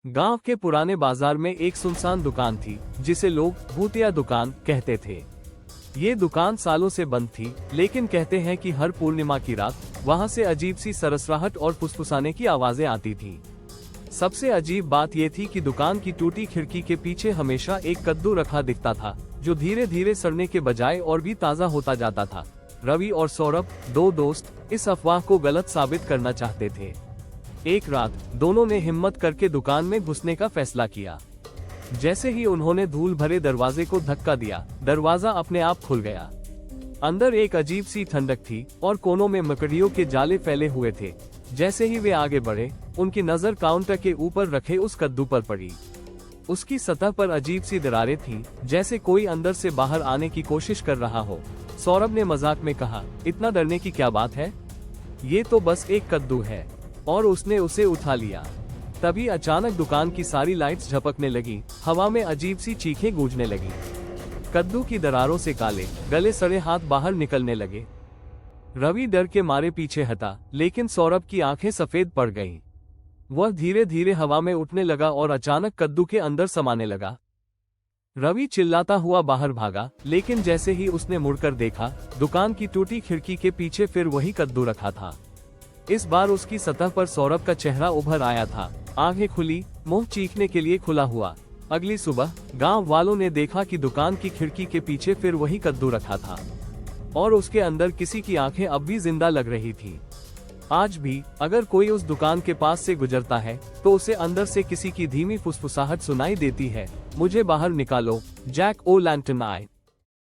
गांव के पुराने बाजार में एक सुनसान दुकान थी जिसे लोग भूतिया दुकान कहते थे। ये दुकान सालों से बंद थी, लेकिन कहते हैं कि हर पूर्णिमा की रात वहां से अजीब सी सरसराहट और फुसफुसाने की आवाजें आती थी। सबसे अजीब बात ये थी कि दुकान की टूटी खिड़की के पीछे हमेशा एक कद्दू रखा दिखता था, जो धीरे धीरे सड़ने के बजाय और भी ताज़ा होता जाता था। रवि और सौरभ, दो दोस्त, इस अफवाह को गलत साबित करना चाहते थे। एक रात दोनों ने हिम्मत करके दुकान में घुसने का फैसला किया। जैसे ही उन्होंने धूल भरे दरवाजे को धक्का दिया, दरवाजा अपने आप खुल गया। अंदर एक अजीब सी ठंडक थी और कोनों में मकड़ियों के जाले फैले हुए थे। जैसे ही वे आगे बढ़े, उनकी नजर काउंटर के ऊपर रखे उस कद्दू पर पड़ी। उसकी सतह पर अजीब सी दरारें थीं, जैसे कोई अंदर से बाहर आने की कोशिश कर रहा हो। सौरभ ने मजाक में कहा, इतना डरने की क्या बात है, ये तो बस एक कद्दू है। और उसने उसे उठा लिया। तभी अचानक दुकान की सारी लाइट्स झपकने लगी, हवा में अजीब सी चीखें गूंजने लगी। कद्दू की दरारों से काले गले सड़े हाथ बाहर निकलने लगे। रवि डर के मारे पीछे हटा, लेकिन सौरभ की आंखें सफेद पड़ गईं। वह धीरे धीरे हवा में उठने लगा और अचानक कद्दू के अंदर समाने लगा। रवि चिल्लाता हुआ बाहर भागा, लेकिन जैसे ही उसने मुड़कर देखा, दुकान की टूटी खिड़की के पीछे फिर वही कद्दू रखा था। इस बार उसकी सतह पर सौरभ का चेहरा उभर आया था, आंखें खुली, मुंह चीखने के लिए खुला हुआ। अगली सुबह गांव वालों ने देखा कि दुकान की खिड़की के पीछे फिर वही कद्दू रखा था और उसके अंदर किसी की आंखें अब भी जिंदा लग रही थी। आज भी अगर कोई उस दुकान के पास से गुजरता है तो उसे अंदर से किसी की धीमी फुसफुसाहट सुनाई देती है, मुझे बाहर निकालो, जैक ओ लैंटर्न आए।